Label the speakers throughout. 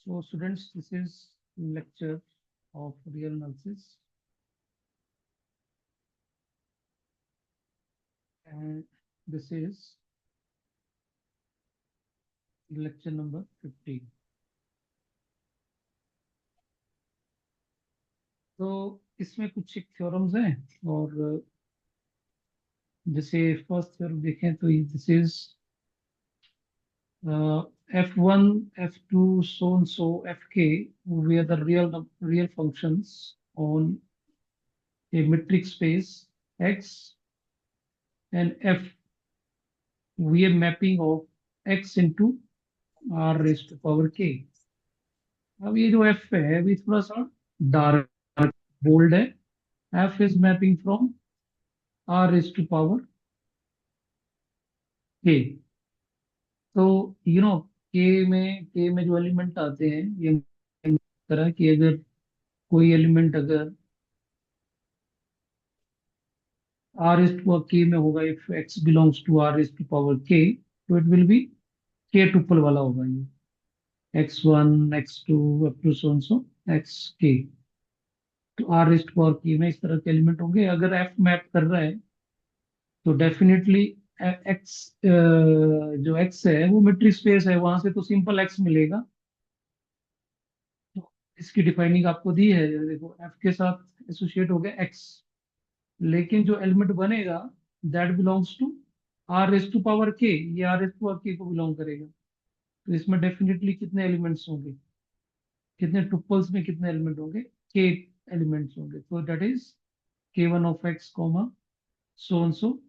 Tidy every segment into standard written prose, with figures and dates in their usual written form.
Speaker 1: So students, this is lecture of real analysis, and this is lecture number 15. तो इसमें कुछ एक theorems हैं, और जैसे फर्स्ट थ्योरम देखें तो this is f1, f2, so and so, fk, where the real functions on a metric space x, and f, we are mapping of x into r raised to power k. अब ये जो f है अभी थोड़ा सा dark bold है. f is mapping from r raised to power k. तो k में जो एलिमेंट आते हैं, ये तरह की अगर कोई एलिमेंट अगर r raised to k में होगा, if x belongs to r raised to power k, तो it will be k tuple वाला होगा ये, x1, x2 up to so and so xk. तो r raised to power k में इस तरह के एलिमेंट होंगे. अगर f मैप कर रहा है तो डेफिनेटली एक्स, जो एक्स है वो मेट्रिक स्पेस है, वहां से तो सिंपल एक्स मिलेगा. तो इसकी डिफाइनिंग आपको दी है, देखो एफ के साथ एसोसिएट हो गया एक्स, लेकिन जो एलिमेंट बनेगा that belongs to R raise to power K, ये आर रेस टू पावर के को बिलोंग करेगा. तो इसमें डेफिनेटली कितने एलिमेंट्स होंगे, कितने टुपल्स में कितने एलिमेंट होंगे, के एलिमेंट्स होंगे. तो that is k1 of x comma so and so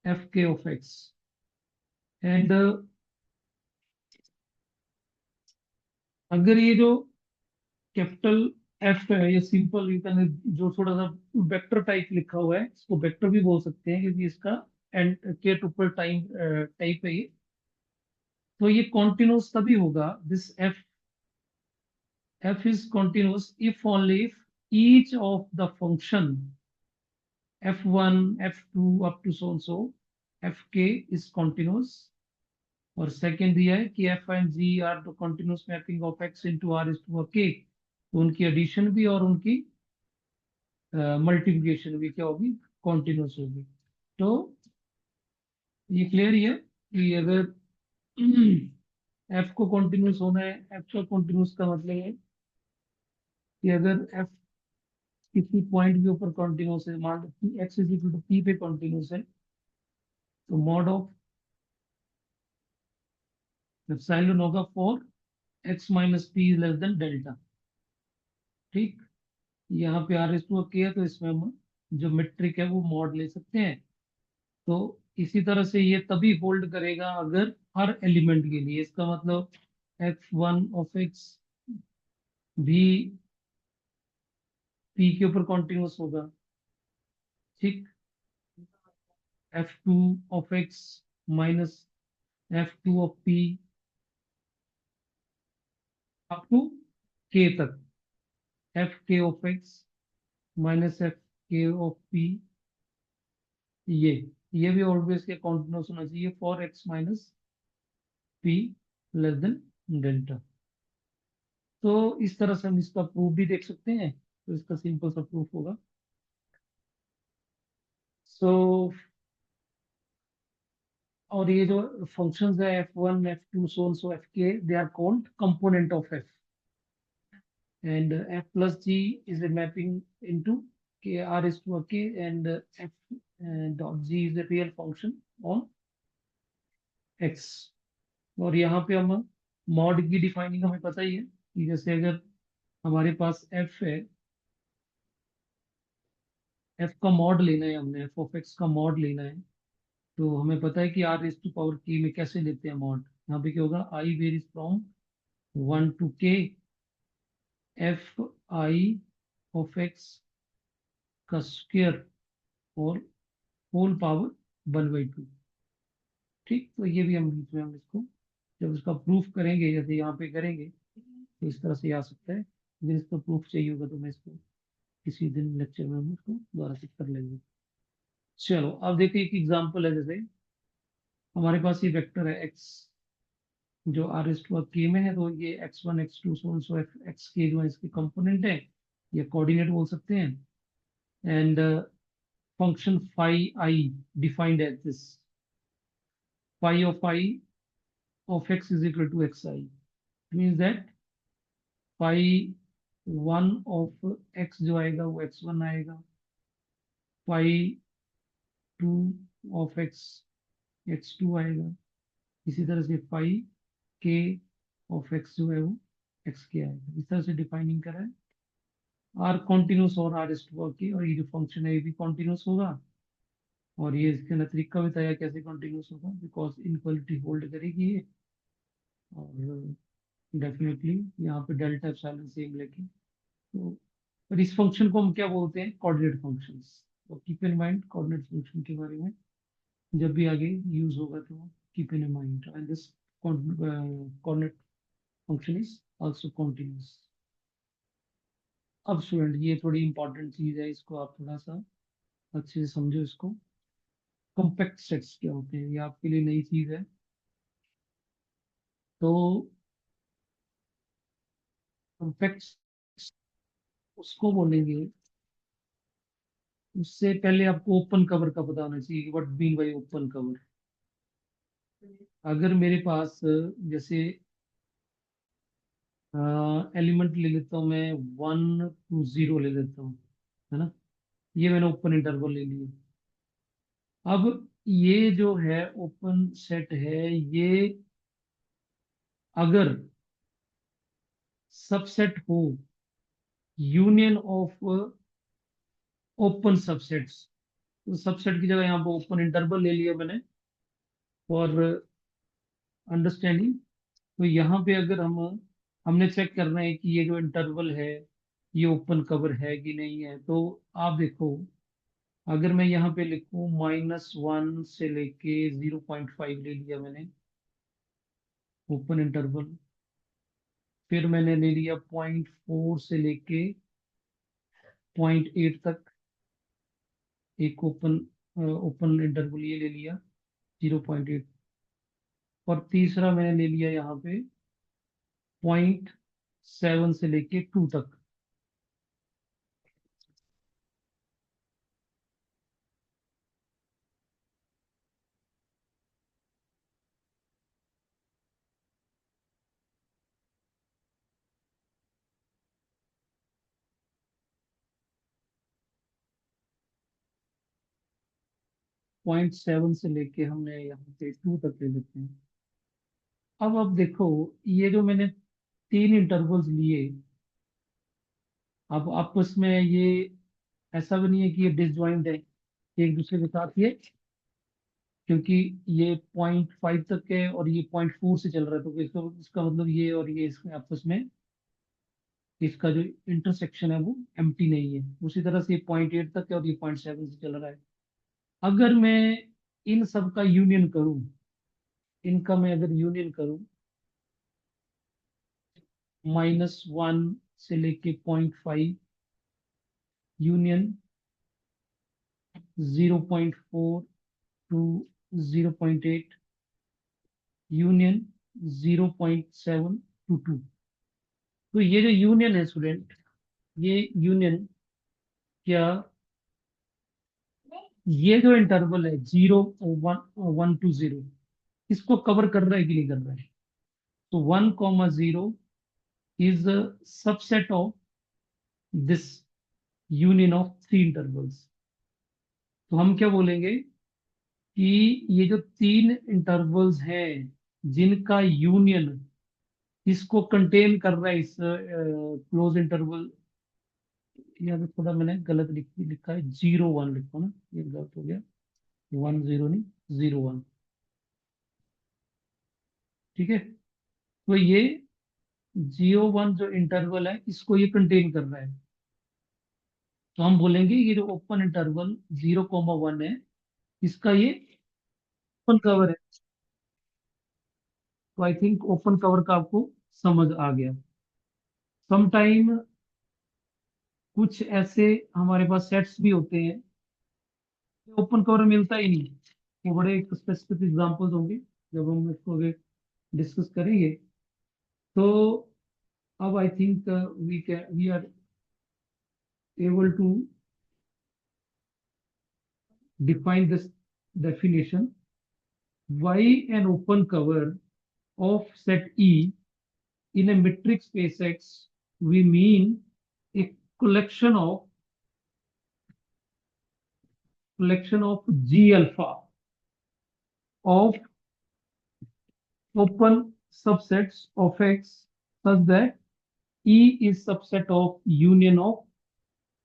Speaker 1: F के ऑफ एक्स. एंड अगर ये जो कैपिटल एफ है, ये सिंपल यू कैन, जो थोड़ा सा वेक्टर टाइप लिखा हुआ है, इसको वेक्टर भी बोल सकते हैं क्योंकि इसका एंड के टुपल टाइम टाइप है ये. तो ये कॉन्टिन्यूस तभी होगा, this F is continuous if only if each of the function f1, f2 up to so so fk is continuous. और सेकेंड दिया है कि F and G are the continuous mapping of X into R is to K, तो उनकी addition भी और उनकी multiplication भी क्या होगी, कॉन्टिन्यूस होगी. तो ये क्लियर ही है कि अगर एफ को कॉन्टिन्यूस होना है, एफ का कॉन्टिन्यूस का मतलब है कि अगर एफ किसी पॉइंट के ऊपर कॉन्टिन्यूस है, मान लो x is equal to p पे कॉन्टिन्यूस है, तो मॉड ऑफ एप्सिलॉन होगा for x minus p is less than delta. ठीक, यहाँ पे आर एस टू के है, तो इसमें हम जो मेट्रिक है वो मॉड ले सकते हैं. तो इसी तरह से ये तभी होल्ड करेगा अगर हर एलिमेंट के लिए, इसका मतलब f1 ऑफ एक्स भी p के ऊपर कॉन्टिन्यूस होगा. ठीक, f2 of X minus f2 of p up to k तक, fk of X minus fk of p, ये भी ऑलवेज के कॉन्टिन्यूस होना चाहिए for x minus p less than delta. तो इस तरह से हम इसका प्रूफ भी देख सकते हैं. तो इसका सिंपल सा प्रूफ होगा. सो और ये जो फंक्शंस है f1, f2 so so fk, they are called component of f. And f plus g is a mapping into k r is to a k, and f dot g is a real function on x. और यहाँ पे हम mod की defining हमें पता ही है कि जैसे अगर हमारे पास f है, f का मॉड लेना है, हमने f ऑफ x का मॉड लेना है, तो हमें पता है कि R raise to power k में कैसे लेते हैं मॉड. यहाँ पे क्या होगा, i varies from 1 to k, f i of x का स्क्वायर और होल पावर 1/2. ठीक, तो ये भी हम बीच में हम इसको जब इसका प्रूफ करेंगे, जैसे यहाँ पे करेंगे, तो इस तरह से आ सकता है. अगर इसका प्रूफ चाहिए होगा तो मैं इसको किसी दिन लेक्चर में हम इसको दोबारा से कर लेंगे. चलो अब देखिए एक एग्जांपल है. जैसे हमारे पास ये वेक्टर है एक्स, जो आर एस टू के में है, तो ये x1 x2 सो सो एक्स के जो है इसके कंपोनेंट है, ये कोऑर्डिनेट बोल सकते हैं। And function phi I defined as this: phi of x is equal to xi. It means that phi 1 of x जो आएगा वो x1 आएगा, phi 2 of x x2 आएगा, इसी तरह से phi k of x जो है वो x k आएगा। इस तरह से डिफाइनिंग करा है। आर कॉन्टिन्यूस और आर एस टू के, और ये जो फंक्शन है ये भी कॉन्टिन्यूस होगा। और ये इसके अंदर तरीका बताया कैसे कॉन्टिन्यूस होगा, बिकॉज इनक्वालिटी होल्ड करेगी ये। और डेफिनेटली यहाँ पे डेल्टा एप्सिलॉन सेम लेके, तो पर इस फंक्शन को हम क्या बोलते हैं, कोऑर्डिनेट फंक्शंस। तो keep in mind coordinate function के बारे में जब भी आगे यूज होगा तो keep in mind. And this coordinate function is also continuous. अब स्टूडेंट ये थोड़ी इंपॉर्टेंट चीज है, इसको आप थोड़ा सा अच्छे से समझो इसको। कॉम्पैक्ट सेट्स क्या होते हैं, ये आपके लिए नई चीज है। तो कॉम्पैक्ट उसको बोलेंगे, उससे पहले आपको ओपन कवर का पता होना चाहिए, what mean by open cover. अगर मेरे पास जैसे एलिमेंट ले लेता हूँ मैं, 1 to 0 ले लेता हूँ, है ना, ये मैंने ओपन इंटरवल ले लिया। अब ये जो है ओपन सेट है, ये अगर सबसेट हो यूनियन ऑफ ओपन सबसेट्स, तो सबसेट की जगह यहाँ पर ओपन इंटरवल ले लिया मैंने फॉर अंडरस्टैंडिंग। तो यहाँ पे अगर हमने चेक करना है कि ये जो इंटरवल है ये ओपन कवर है कि नहीं है, तो आप देखो, अगर मैं यहाँ पे लिखूं -1 से लेके 0.5 ले लिया मैंने ओपन इंटरवल, फिर मैंने ले लिया 0.4 से लेके 0.8 तक एक ओपन इंटरवल ये ले लिया 0.8, और तीसरा मैंने ले लिया यहाँ पे 0.7 से लेके 2 तक। 0.7 से लेके हमने यहाँ पे 2 तक ले लेते हैं। अब देखो, ये जो मैंने 3 इंटरवल्स लिए, अब आपस में ये ऐसा भी नहीं है कि ये डिसजॉइंट है एक दूसरे के साथ ये, क्योंकि ये 0.5 तक है और ये 0.4 से चल रहा है, तो इसका मतलब ये और ये इसमें आपस में इसका जो इंटरसेक्शन है वो एम्प्टी नहीं है। उसी तरह से ये 0.8 तक है और ये 0.7 से चल रहा है। अगर मैं इन सब का यूनियन करूं, इनका मैं अगर यूनियन करूं, -1 से लेके 0.5 यूनियन 0.4 टू 0.8 यूनियन 0.7 to 2। तो ये जो यूनियन है स्टूडेंट, ये यूनियन क्या, ये जो इंटरवल है 0 1 1 to 0, इसको कवर कर रहा है कि नहीं कर रहा है। तो 1, 0 is subset of this union of 3 intervals. तो हम क्या बोलेंगे कि ये जो 3 इंटरवल्स हैं जिनका यूनियन इसको कंटेन कर रहा है, इस क्लोज इंटरवल, यहाँ पे थोड़ा मैंने गलत लिखा है, 0 1 लिखो ना, ये गलत हो गया, 1 0 नहीं, 0 1। ठीक है, तो ये 0 1 जो इंटरवल है इसको ये कंटेन कर रहा है। तो हम बोलेंगे ये जो ओपन इंटरवल 0, 1 है, इसका ये ओपन कवर है। तो आई थिंक ओपन कवर का आपको समझ आ गया। समटाइम कुछ ऐसे हमारे पास सेट्स भी होते हैं ओपन कवर मिलता ही नहीं, वो बड़े स्पेसिफिक एग्जांपल्स होंगे जब हम इसको डिस्कस करेंगे। तो अब I think we are able to define this definition. Why an open cover of set E in a metric space X? We mean a collection of G alpha of open subsets of X such that E is subset of union of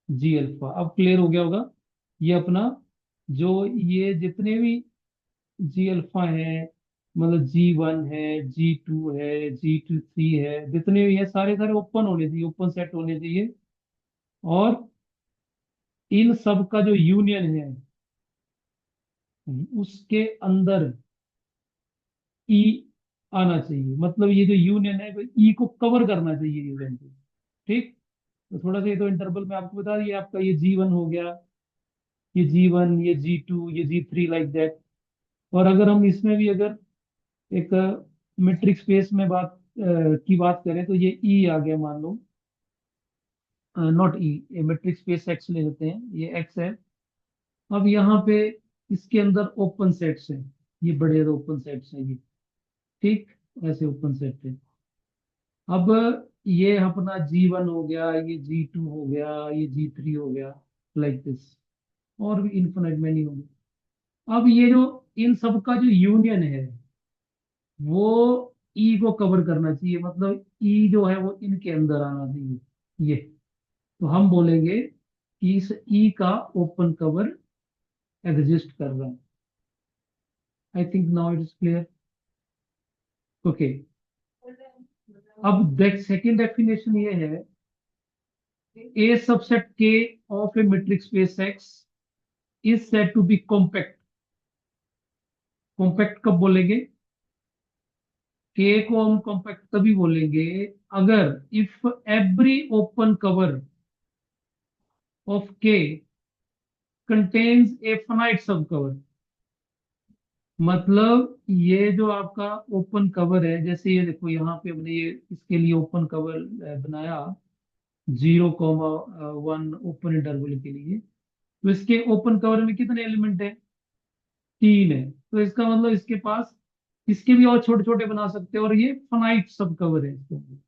Speaker 1: G alpha. अब clear हो गया होगा ये अपना, जो ये जितने भी जी अल्फा है, मतलब G1 है, G2 है, G3 है, जितने भी है सारे सारे ओपन होने चाहिए, ओपन सेट होने चाहिए। और इन सब का जो यूनियन है उसके अंदर ई आना चाहिए, मतलब ये जो यूनियन है ई को कवर करना चाहिए यूनियन को। ठीक। तो थोड़ा सा ये तो इंटरवल में आपको बता दिया, आपका ये G1 हो गया, ये G1, ये G2, ये G3, लाइक दैट। और अगर हम इसमें भी अगर एक मेट्रिक स्पेस में की बात करें तो ये ई आ गया मान लो, नॉट ई, ये मेट्रिक स्पेस एक्स ले लेते हैं, ये एक्स है। अब यहाँ पे इसके अंदर ओपन सेट्स हैं, ये बड़े ओपन सेट्स हैं ये। ठीक। ऐसे ओपन सेट है। अब ये अपना G1 हो गया, ये G2 हो गया, ये G3 हो गया, लाइक दिस। और भी इन्फिनिट मैनी हो गया। अब ये जो इन सब का जो यूनियन है वो ई को कवर करना चाहिए, मतलब ई जो है वो इनके अंदर आना चाहिए ये। तो हम बोलेंगे कि इस ई का ओपन कवर एग्जिस्ट कर रहा है। I think now it is clear. Okay. अब देख सेकेंड डेफिनेशन ये है, a subset K of a metric space X is said to be compact. Compact कब बोलेंगे? के को हम कॉम्पैक्ट तभी बोलेंगे अगर if every open cover of K contains a finite subcover. मतलब ये जो आपका ओपन कवर है, जैसे ये देखो यहाँ पे हमने ये इसके लिए ओपन कवर बनाया 0,1 ओपन इंटरवल के लिए। तो इसके ओपन कवर में कितने एलिमेंट है? 3 है। तो इसका मतलब इसके पास इसके भी और छोटे छोटे बना सकते हैं, और ये फनाइट सब कवर है इसके अंदर।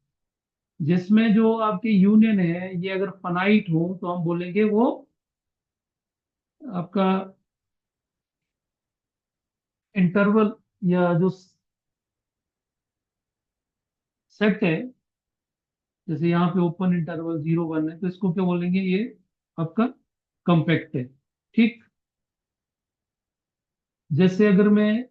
Speaker 1: जिसमें जो आपके यूनियन है ये अगर फनाइट हो तो हम बोलेंगे वो आपका इंटरवल या जो सेट है, जैसे यहाँ पे ओपन इंटरवल 0,1 है तो इसको क्या बोलेंगे? ये आपका कॉम्पैक्ट है। ठीक। जैसे अगर मैं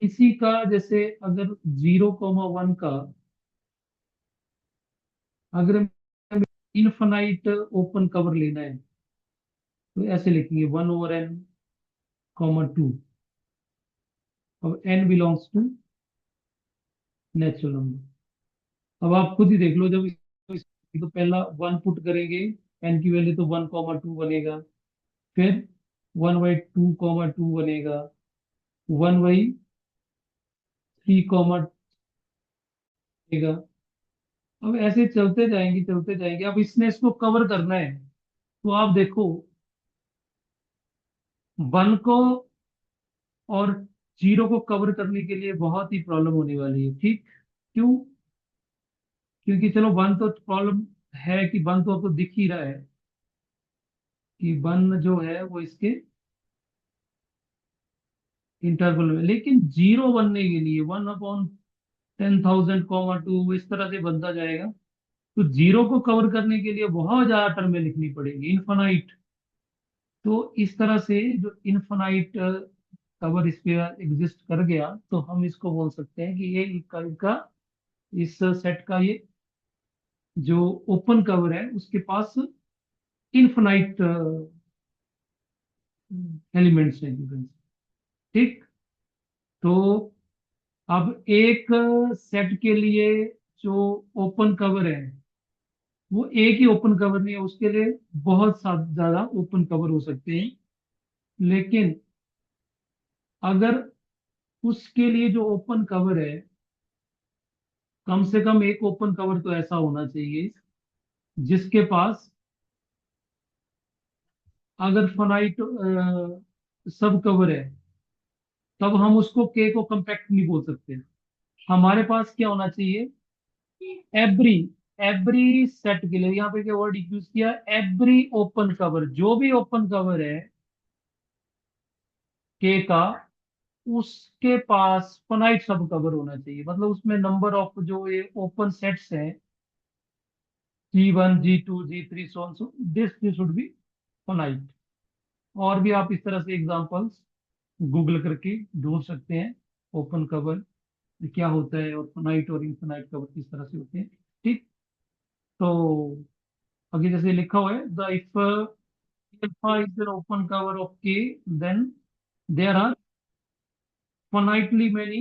Speaker 1: इसी का, जैसे अगर 0,1 का अगर इनफाइनाइट ओपन कवर लेना है तो ऐसे लिखेंगे 1/n, 2। अब n belongs to natural number. अब आप खुद ही देख लो, जब तो पहला 1 पुट करेंगे n की वैल्यू तो 1,2 बनेगा, फिर 1/2,2 बनेगा, 1/3, बनेगा। अब ऐसे चलते जाएंगे। अब इसने इसको कवर करना है तो आप देखो 1 को और 0 को कवर करने के लिए बहुत ही प्रॉब्लम होने वाली है। ठीक। क्यों? क्योंकि चलो 1 तो प्रॉब्लम है कि 1 तो आपको दिख ही रहा है कि 1 जो है वो इसके इंटरवल में, लेकिन 0 बनने के लिए 1/10,000, 2 इस तरह से बनता जाएगा। तो 0 को कवर करने के लिए बहुत ज्यादा टर्में लिखनी पड़ेगी, इनफाइनाइट। तो इस तरह से जो इनफाइनाइट कवर इस पे एग्जिस्ट कर गया तो हम इसको बोल सकते हैं कि ये का इस सेट का ये जो ओपन कवर है उसके पास इनफाइनाइट एलिमेंट्स हैं। ठीक। तो अब एक सेट के लिए जो ओपन कवर है वो एक ही ओपन कवर नहीं है, उसके लिए बहुत ज्यादा ओपन कवर हो सकते हैं। लेकिन अगर उसके लिए जो ओपन कवर है, कम से कम एक ओपन कवर तो ऐसा होना चाहिए जिसके पास, अगर फनाइट सब कवर है, तब हम उसको के को कंपैक्ट नहीं बोल सकते। हमारे पास क्या होना चाहिए, एवरी एवरी सेट के लिए, यहाँ पे क्या वर्ड यूज किया, एवरी ओपन कवर, जो भी ओपन कवर है के का, उसके पास फनाइट सब कवर होना चाहिए। मतलब उसमें नंबर ऑफ जो ये ओपन सेट्स हैं, G1 G2 G3 so this should be finite. और भी आप इस तरह से एग्जांपल्स गूगल करके ढूंढ सकते हैं, ओपन कवर क्या होता है और फाइनाइट और इनफाइनाइट कवर किस तरह से होते हैं। ठीक। तो आगे जैसे लिखा हुआ है, the if alpha is an open cover of k, then there are finitely many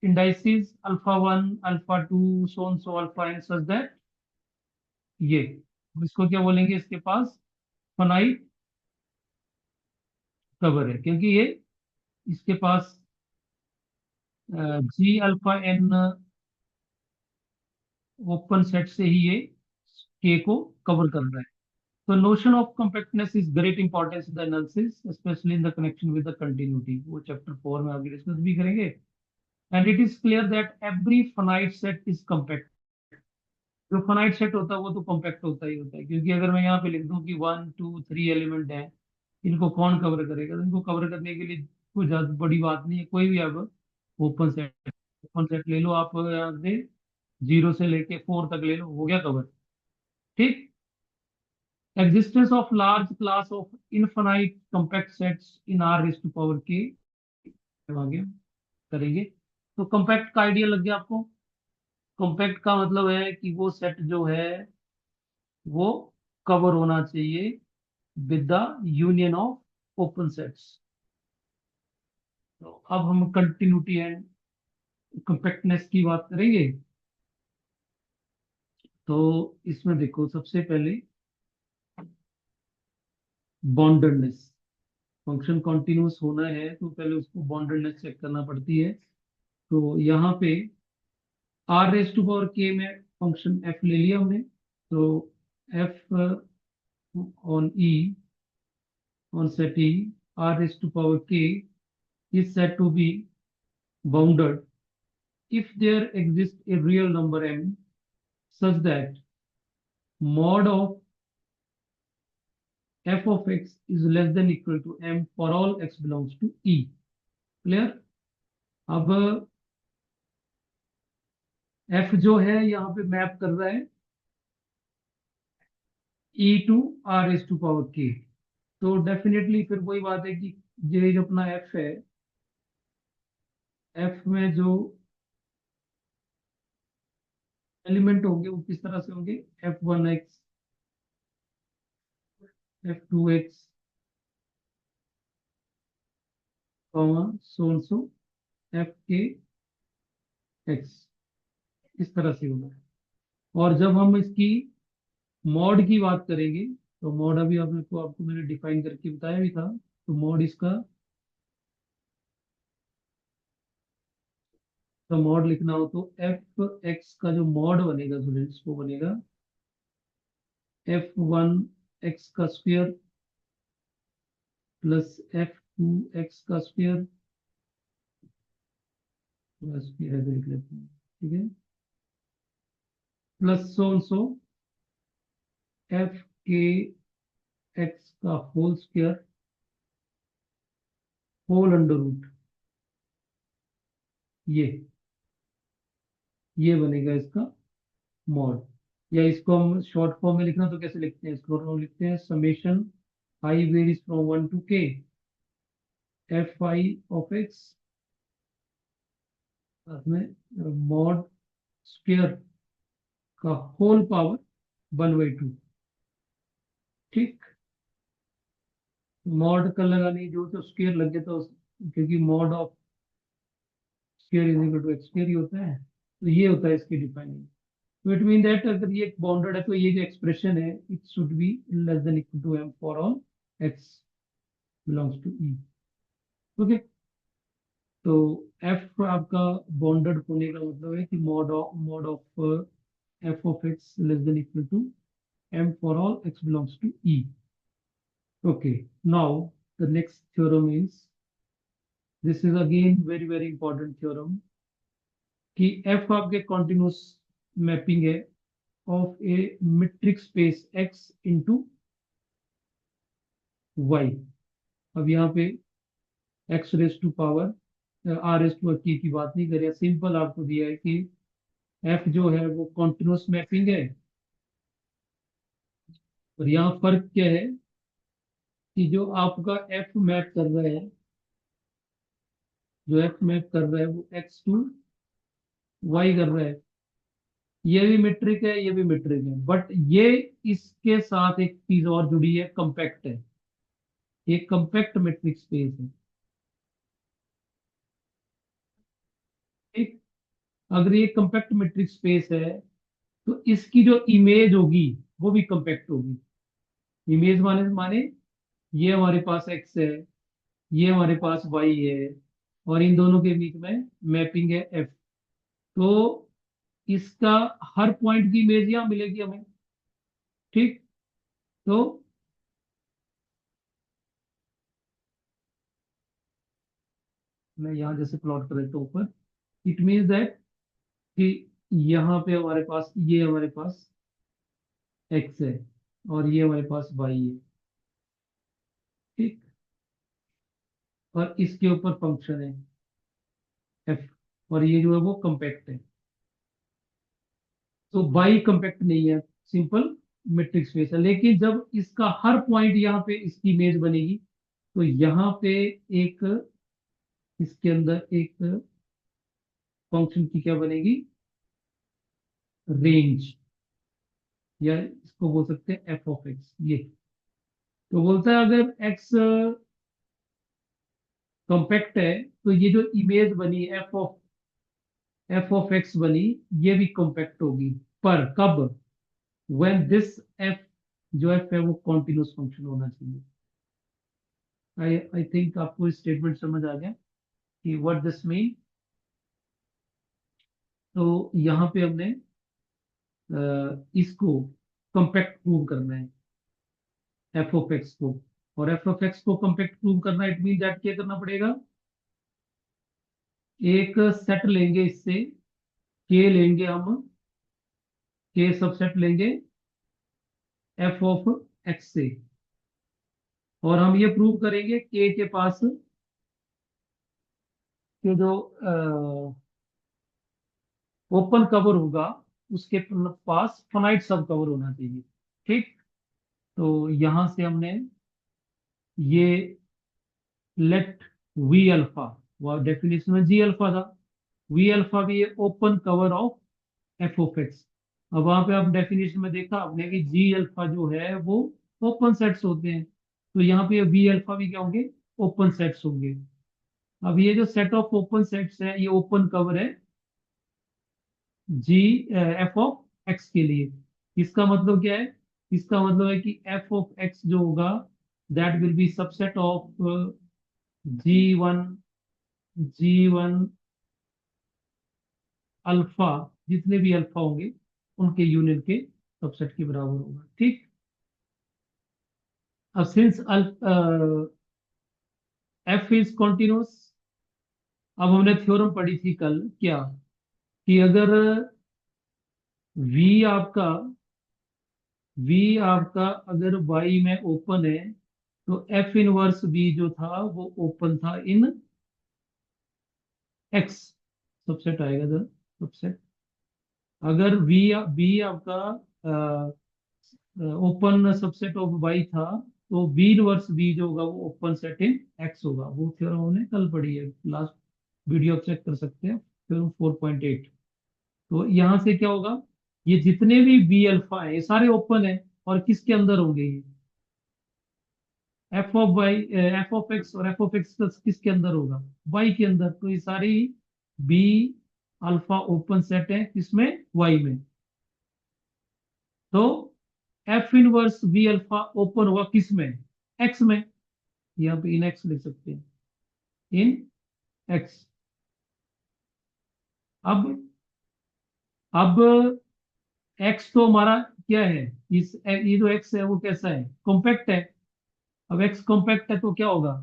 Speaker 1: indices alpha 1 alpha 2 so on so alpha n such that ये, इसको क्या बोलेंगे, इसके पास फाइनाइट कवर है, क्योंकि ये इसके पास जी अल्फा एन ओपन सेट से ही ये के को कवर कर रहा है। तो notion of compactness is great importance in the analysis, especially in the connection with the continuity, वो चैप्टर 4 में आगे डिस्कस भी करेंगे। And it is clear that every finite set is compact। जो फाइनाइट सेट होता है वो तो कॉम्पैक्ट होता ही होता है, क्योंकि अगर मैं यहाँ पे लिख दूं कि 1 2 3 एलिमेंट हैं, इनको कौन कवर करेगा, तो इनको कवर करने के लिए कोई ज्यादा बड़ी बात नहीं है। कोई भी अब ओपन सेट ले लो आप, यहाँ से 0 से लेके 4 तक ले लो, हो गया कवर। ठीक। Existence of large class of infinite compact sets in R raise to power K, आगे करेंगे। तो कॉम्पैक्ट का आइडिया लग गया आपको। कॉम्पैक्ट का मतलब है कि वो सेट जो है वो कवर होना चाहिए with the union of open sets. तो अब हम कंटिन्यूटी एंड कॉम्पैक्टनेस की बात करेंगे। तो इसमें देखो, सबसे पहले बॉन्डेडनेस। फंक्शन कॉन्टिन्यूस होना है तो पहले उसको बॉन्डेडनेस चेक करना पड़ती है। तो यहाँ पे आर रेस टू पावर के में फंक्शन एफ ले लिया हमने। तो F on E on set E R raise to power K is said to be bounded if there exists a real number m such that mod of f of x is less than equal to m for all x belongs to e। Clear. अब f जो है यहाँ पे map कर रहा है e to R is to power K. तो definitely फिर वही बात है कि ये जो अपना f है, f में जो एलिमेंट होंगे वो किस तरह से होंगे, f1x f2x सो एफ के एक्स, इस तरह से होगा। और जब हम इसकी मॉड की बात करेंगे, तो मॉड अभी आपको मैंने डिफाइन करके बताया भी था। तो मॉड इसका, तो मॉड लिखना हो तो एफ एक्स का जो मॉड बनेगा स्टूडेंट्स, वो बनेगा f1 x का स्क्वायर प्लस f2 x का स्क्वायर, प्लस फिर ऐसे लिख लेते हैं, ठीक है, plus so F K X का whole square whole under root. ये ये बनेगा इसका मॉड। या इसको हम शॉर्ट फॉर्म में लिखना तो कैसे लिखते हैं, इसको हम लिखते हैं summation I varies from 1 to k f i of x में मॉड स्क्वायर का होल पावर 1/2। ठीक। मॉड का लगा नहीं, जो तो स्क्वायर लग गया तो क्योंकि mod of square is equal to x square ही होता है, तो ये होता है इसकी डिफाइनिंग। तो इट मीन दैट अगर ये बाउंडेड है तो ये जो एक्सप्रेशन है it should be less than equal to M for all X belongs to E. Okay, तो एफ आपका बाउंडेड होने का मतलब है कि mod of F of X less than equal to M for all X belongs to E. Okay, now the next theorem is, this is again very very important theorem, कि F आपके continuous mapping है of a metric space X into Y. अब यहाँ पे X raise to power R raise to की बात नहीं करें, सिंपल आपको दिया है कि एफ जो है वो कॉन्टिन्यूस मैपिंग है। और यहाँ फर्क क्या है कि जो आपका एफ मैप कर रहा है, जो एफ मैप कर रहा है वो एक्स टू वाई कर रहा है। ये भी मीट्रिक है, ये भी मीट्रिक है, बट ये इसके साथ एक चीज और जुड़ी है, कंपैक्ट है, ये कंपैक्ट मीट्रिक स्पेस है। ठीक, अगर ये कंपैक्ट मीट्रिक स्पेस है तो इसकी जो इमेज होगी वो भी कंपैक्ट होगी। इमेज माने ये हमारे पास एक्स है, ये हमारे पास वाई है, और इन दोनों के बीच में मैपिंग है एफ। तो इसका हर पॉइंट की इमेज यहाँ मिलेगी हमें। ठीक, तो मैं यहाँ जैसे प्लॉट कर देता हूँ ऊपर, इट मीन्स दैट कि यहाँ पे हमारे पास, ये हमारे पास एक्स है और ये हमारे पास वाई है। ठीक, और इसके ऊपर फंक्शन है एफ, और ये जो है वो कंपैक्ट है। तो बाई कंपैक्ट नहीं है, सिंपल मेट्रिक स्पेस है, लेकिन जब इसका हर पॉइंट यहाँ पे इसकी इमेज बनेगी तो यहाँ पे एक, इसके अंदर एक फंक्शन की क्या बनेगी, रेंज, या इसको बोल सकते हैं एफ ऑफ एक्स। ये तो बोलता है अगर एक्स कंपैक्ट है तो ये जो इमेज बनी एफ ऑफ एक्स बनी, ये भी कंपैक्ट होगी। पर कब, व्हेन दिस एफ, जो एफ है वो कॉन्टिन्यूस फंक्शन होना चाहिए। आई थिंक आपको स्टेटमेंट समझ आ गया कि व्हाट दिस मीन। तो यहाँ पे हमने इसको कंपैक्ट प्रूव करना है एफ ऑफ एक्स को, और एफ ऑफ एक्स को कंपैक्ट प्रूव करना इट मीन दैट क्या करना पड़ेगा, एक सेट लेंगे इससे, के लेंगे हम, के सबसेट लेंगे एफ ऑफ एक्स से, और हम ये प्रूव करेंगे के पास के जो ओपन कवर होगा उसके पास फाइनाइट सब कवर होना चाहिए। ठीक, तो यहां से हमने ये लेट वी अल्फा, वह डेफिनेशन में जी अल्फा था, वी अल्फा भी ये open cover of F of x. अब वहां पे आप डेफिनेशन में देखा आपने कि जी अल्फा जो है वो ओपन सेट्स होते हैं, तो यहाँ पे वी अल्फा भी क्या होंगे, ओपन सेट्स होंगे। अब ये जो सेट ऑफ ओपन सेट्स है ये ओपन कवर है जी एफ ऑफ एक्स के लिए। इसका मतलब क्या है, इसका मतलब है कि एफ ऑफ एक्स जो होगा that will be subset of G 1, G 1 alpha, जितने भी अल्फा होंगे उनके यूनियन के सबसेट के बराबर होगा। ठीक, अब सिंस एफ इज कॉन्टिन्यूस, अब हमने थ्योरम पढ़ी थी कल क्या, कि अगर वी आपका अगर वाई में ओपन है तो एफ इनवर्स बी जो था वो ओपन था इन एक्स, सबसेट आएगा सर, सबसेट। अगर वी बी आपका ओपन सबसेट ऑफ वाई था तो बी इनवर्स बी जो होगा वो ओपन सेट इन एक्स होगा। वो थ्योरम हमने कल पढ़ी है, लास्ट वीडियो आप चेक कर सकते हैं, थ्योरम 4.8। तो यहाँ से क्या होगा, ये जितने भी बी अल्फा है ये सारे ओपन है, और किसके अंदर होंगे ये, एफ ऑफ एक्स, और एफ ऑफ एक्स किसके अंदर होगा, वाई के अंदर। तो ये सारी बी अल्फा ओपन सेट है किसमें, वाई में। तो F inverse B alpha open हुआ किसमें, एक्स में। यहाँ पे इन एक्स लिख सकते हैं, इन एक्स। अब अब एक्स तो हमारा क्या है, इस ये जो एक्स है वो कैसा है, कॉम्पैक्ट है। अब एक्स कॉम्पैक्ट है तो क्या होगा,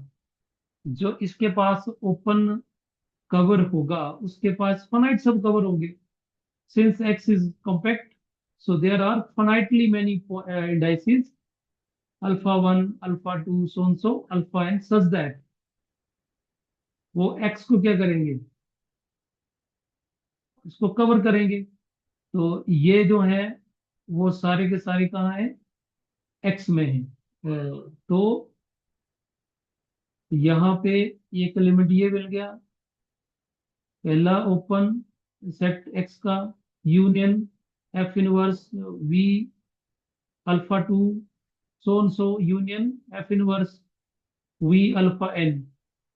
Speaker 1: जो इसके पास ओपन कवर होगा उसके पास फाइनाइट सब कवर होंगे। Since X is compact, so there are finitely many indices, alpha one alpha two so alpha N, such that वो एक्स को क्या करेंगे, इसको कवर करेंगे। तो ये जो है वो सारे के सारे कहाँ है, एक्स में है। तो यहाँ पे एक एलिमेंट ये मिल गया, पहला ओपन सेट एक्स का, union F inverse V alpha two so union F inverse V alpha N.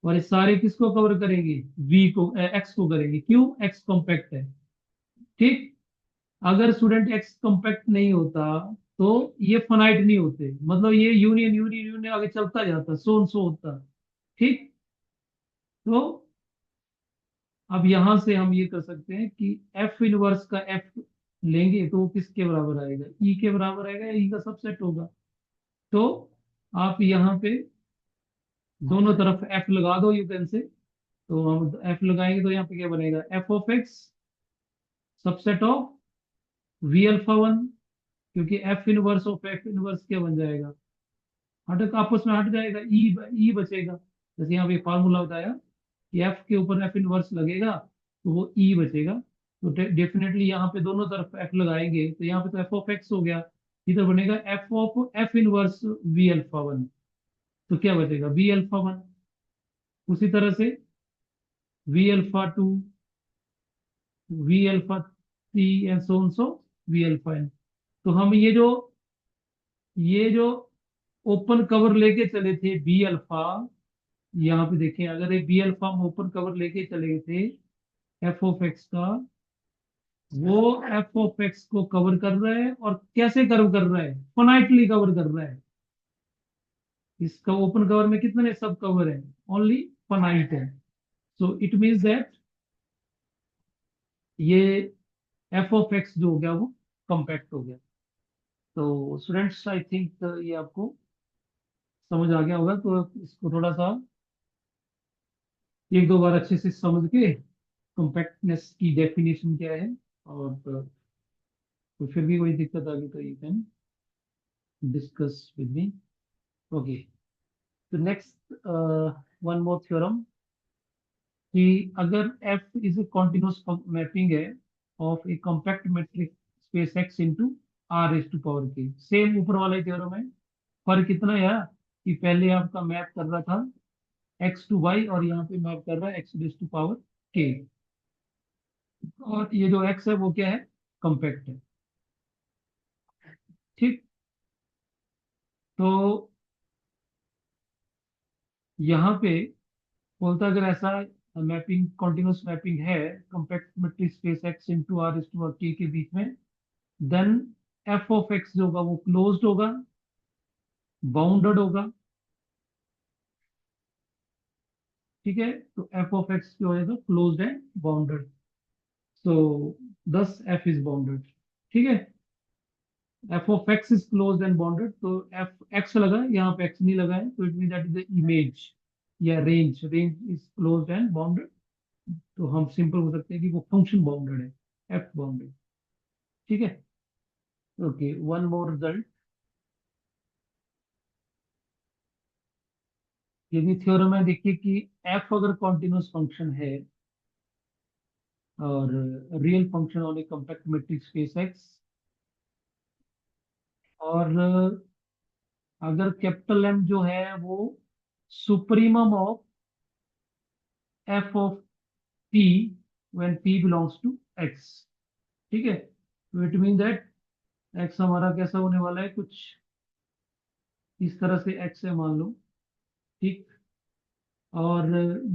Speaker 1: और ये सारे किसको कवर करेंगे, वी को, एक्स को करेंगे। क्यों, एक्स कॉम्पैक्ट है। ठीक। अगर स्टूडेंट एक्स कॉम्पैक्ट नहीं होता तो ये फाइनाइट नहीं होते, मतलब ये यूनियन यूनियन यूनियन आगे चलता जाता, सो होता। ठीक। तो अब यहां से हम ये कर सकते हैं कि एफ इनवर्स का एफ लेंगे तो वो किसके बराबर आएगा, ई के बराबर आएगा, ई का सबसेट होगा। तो आप यहाँ पे दोनों तरफ एफ लगा दो, यू कैन से। तो हम एफ लगाएंगे तो यहाँ पे क्या बनेगा, F of x subset of v alpha one, क्योंकि f inverse of F inverse क्या बन जाएगा, हट आपस में हट जाएगा, ई बचेगा। जैसे यहाँ पे फार्मूला बताया कि एफ के ऊपर एफ इनवर्स लगेगा तो वो ई बचेगा। तो डेफिनेटली यहाँ पे दोनों तरफ एफ लगाएंगे तो यहाँ पे तो एफ ऑफ एक्स हो गया, इधर बनेगा F of F inverse V alpha one. तो क्या बचेगा, वी अल्फा वन। उसी तरह से V alpha two, V alpha three and so V alpha N. तो हम ये जो ओपन कवर लेके चले थे बी अल्फा, यहाँ पे देखें, अगर एक बी अल्फा हम ओपन कवर लेके चले थे एफ ऑफ एक्स का, वो एफ ऑफ एक्स को कवर कर रहा है, और कैसे कवर कर रहा है, फोनाइटली कवर कर रहा है। इसका ओपन कवर में कितने सब कवर है, ओनली फोनाइट है। सो इट मीन्स दैट ये एफ ऑफ एक्स जो हो गया वो कॉम्पैक्ट हो गया। तो स्टूडेंट्स आई थिंक ये आपको समझ आ गया होगा। तो इसको थोड़ा सा एक दो बार अच्छे से समझ के कॉम्पैक्टनेस की डेफिनेशन क्या है, और तो फिर भी कोई दिक्कत आ गई तो you can discuss with me. Okay. तो नेक्स्ट वन मोर थ्योरम, कि अगर f is a continuous mapping है of a compact metric space x into r raise to power k, same ऊपर वाला थ्योरम है। फर्क कितना है यार, कि पहले आपका मैप कर रहा था x टू y, और यहाँ पे मैप कर रहा है x raise to power k। और ये जो x है वो क्या है, कॉम्पैक्ट है। ठीक। तो यहाँ पे बोलता है, अगर ऐसा मैपिंग कॉन्टिन्यूस मैपिंग है compact metrics space x into R is to k के बीच में, देन एफ ऑफ एक्स जो होगा वो क्लोज्ड होगा, बाउंडेड होगा। ठीक है। तो एफ ऑफ एक्स जो है क्लोज्ड है, बाउंडेड। सो दस एफ इज बाउंडेड। ठीक है। F of x is closed and bounded, तो एफ एक्स लगा, यहाँ पे एक्स नहीं लगा है, तो it mean that is the image या range, range is closed and bounded. तो हम सिंपल हो सकते हैं कि वो फंक्शन बाउंडेड है, एफ बाउंडेड। ठीक है। Okay, one more result. ये भी थ्योरम है, देखिए कि एफ अगर कॉन्टिन्यूस फंक्शन है और real function on a compact metrics space X, और अगर कैपिटल एम जो है वो supremum of F of P when P belongs to X. ठीक है। तो इट मीन दैट एक्स हमारा कैसा होने वाला है, कुछ इस तरह से एक्स है मान लो। ठीक। और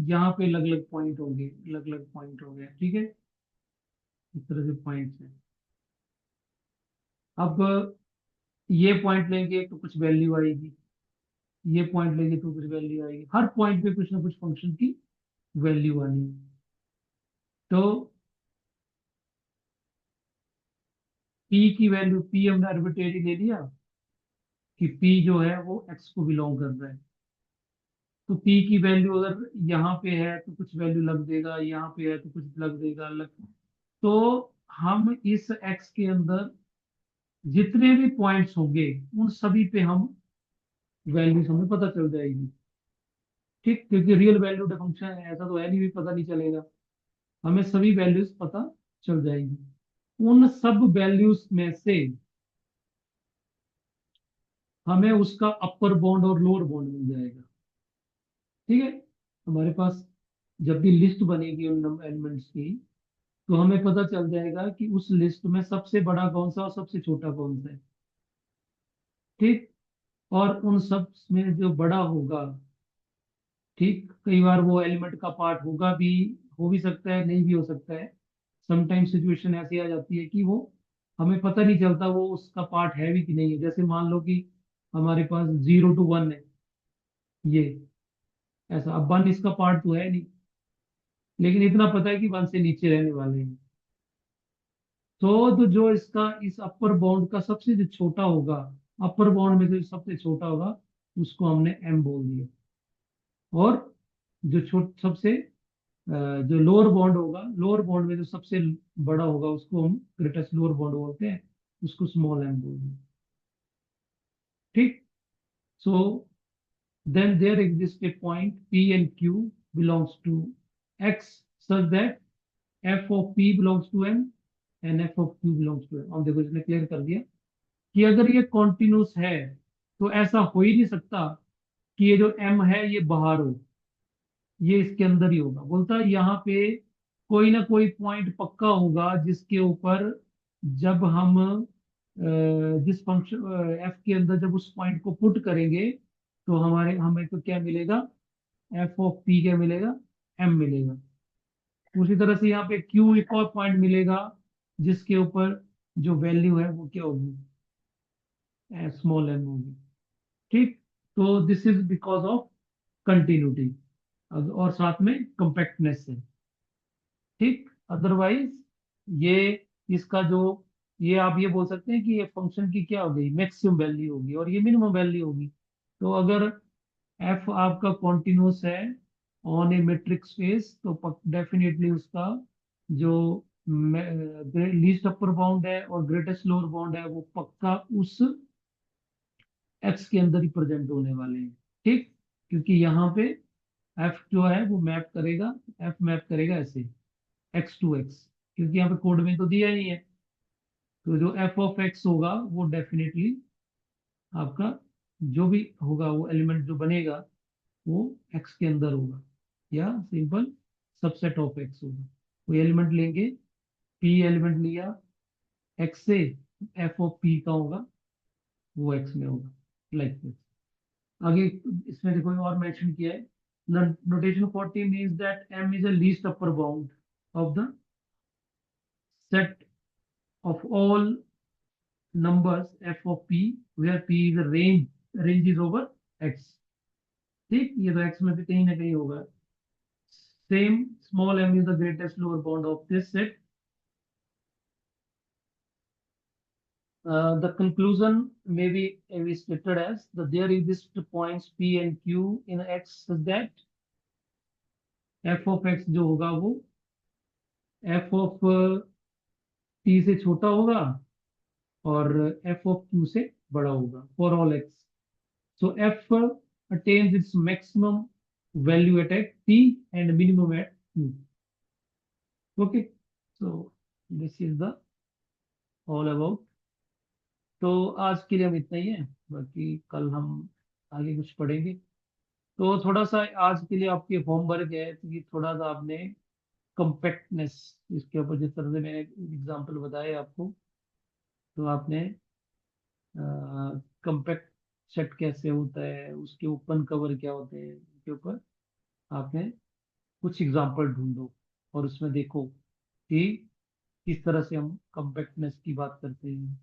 Speaker 1: यहाँ पे अलग अलग पॉइंट होंगे, अलग अलग पॉइंट हो गए, ठीक है, इस तरह से पॉइंट्स हैं। अब ये पॉइंट लेंगे तो कुछ वैल्यू आएगी, ये पॉइंट लेंगे तो कुछ वैल्यू आएगी, हर पॉइंट पे कुछ ना कुछ फंक्शन की वैल्यू आनी है। तो p की वैल्यू, p हमने आर्बिट्रेरी ले लिया कि p जो है वो x को बिलोंग कर रहा है। तो p की वैल्यू अगर यहाँ पे है तो कुछ वैल्यू लग देगा, यहाँ पे है तो कुछ लग देगा, लग। तो हम इस x के अंदर जितने भी पॉइंट्स होंगे उन सभी पे हम वैल्यूज हमें पता चल जाएगी, ठीक, क्योंकि रियल वैल्यू फंक्शन है, ऐसा तो है नहीं भी पता नहीं चलेगा, हमें सभी वैल्यूज पता चल जाएंगी। उन सब वैल्यूज में से हमें उसका अपर बाउंड और लोअर बाउंड मिल जाएगा, ठीक है। हमारे पास जब भी लिस्ट बनेगी उन एलिमेंट्स की, तो हमें पता चल जाएगा कि उस लिस्ट में सबसे बड़ा कौन सा और सबसे छोटा कौन सा है, ठीक। और उन सब में जो बड़ा होगा, ठीक, कई बार वो एलिमेंट का पार्ट होगा भी, हो भी सकता है, नहीं भी हो सकता है। समटाइम सिचुएशन ऐसी आ जाती है कि वो हमें पता नहीं चलता वो उसका पार्ट है भी कि नहीं है। जैसे मान लो कि हमारे पास 0 to 1 है, ये ऐसा, अब 1 इसका पार्ट तो है नहीं, लेकिन इतना पता है कि 1 से नीचे रहने वाले हैं। तो जो इसका इस अपर बाउंड का सबसे जो छोटा होगा, अपर बाउंड में जो सबसे छोटा होगा, उसको हमने m बोल दिया। और जो छोट सबसे जो लोअर बाउंड होगा, लोअर बाउंड में जो सबसे बड़ा होगा उसको हम ग्रेटेस्ट लोअर बाउंड बोलते हैं, उसको स्मॉल m बोल दिया, ठीक। सो then there exists a point P and Q belongs to X such that f of P belongs to M and f of Q belongs to M। हम देखो इसने clear कर दिया कि अगर ये कॉन्टिन्यूस है तो ऐसा हो ही नहीं सकता कि ये जो M है ये बाहर हो, ये इसके अंदर ही होगा। बोलता है यहाँ पे कोई ना कोई पॉइंट पक्का होगा जिसके ऊपर जब हम जिस फंक्शन f के अंदर जब उस पॉइंट को पुट करेंगे तो हमारे हमें तो क्या मिलेगा, एफ ऑफ पी क्या मिलेगा, एम मिलेगा। उसी तरह से यहाँ पे क्यू एक और पॉइंट मिलेगा जिसके ऊपर जो वैल्यू है वो क्या होगी, स्मॉल एम होगी, ठीक। तो this is because of continuity और साथ में कंपैक्टनेस है, ठीक। अदरवाइज ये इसका जो, ये आप ये बोल सकते हैं कि ये फंक्शन की क्या होगी, मैक्सिमम वैल्यू होगी और ये मिनिमम वैल्यू होगी। तो अगर एफ आपका कॉन्टिन्यूस है ऑन ए मेट्रिक स्पेस तो डेफिनेटली उसका जो लीस्ट अपर बाउंड है और ग्रेटेस्ट लोअर बाउंड है वो पक्का उस एक्स के अंदर ही प्रेजेंट होने वाले हैं, ठीक। क्योंकि यहाँ पे एफ जो है वो मैप करेगा, एफ मैप करेगा ऐसे x to x, क्योंकि यहाँ पे कोड में तो दिया ही है। तो जो एफ ऑफ एक्स होगा वो डेफिनेटली आपका जो भी होगा वो एलिमेंट जो बनेगा वो एक्स के अंदर होगा, या सिंपल सबसेट ऑफ एक्स होगा। कोई एलिमेंट लेंगे, पी एलिमेंट लिया एक्स से, एफ ऑफ पी का होगा वो एक्स में होगा, लाइक दिस। आगे इसमें देखो और मेंशन किया है, notation 40 means that m is a least upper bound of the set of all numbers f of p where p is a range is over x, ठीक। ये तो x में भी कहीं ना कहीं होगा। Same small m is the greatest lower bound of this set। The conclusion may be stated as that there exist points p and q in x such that f of x जो होगा वो f of p से छोटा होगा और f of q से बड़ा होगा for all x। So f attains its maximum value at p and minimum at q। Okay, so this is the all about। तो आज के लिए हम इतना ही है, बाकी कल हम आगे कुछ पढ़ेंगे। तो थोड़ा सा आज के लिए आपके होमवर्क है कि थोड़ा सा आपने कंपैक्टनेस, इसके ऊपर जिस तरह से मैंने एग्जांपल बताए आपको, तो आपने कंपैक्ट सेट कैसे होता है, उसके ओपन कवर क्या होते हैं, उसके ऊपर आपने कुछ एग्जाम्पल ढूंढो और उसमें देखो कि किस तरह से हम कम्पैक्टनेस की बात करते हैं।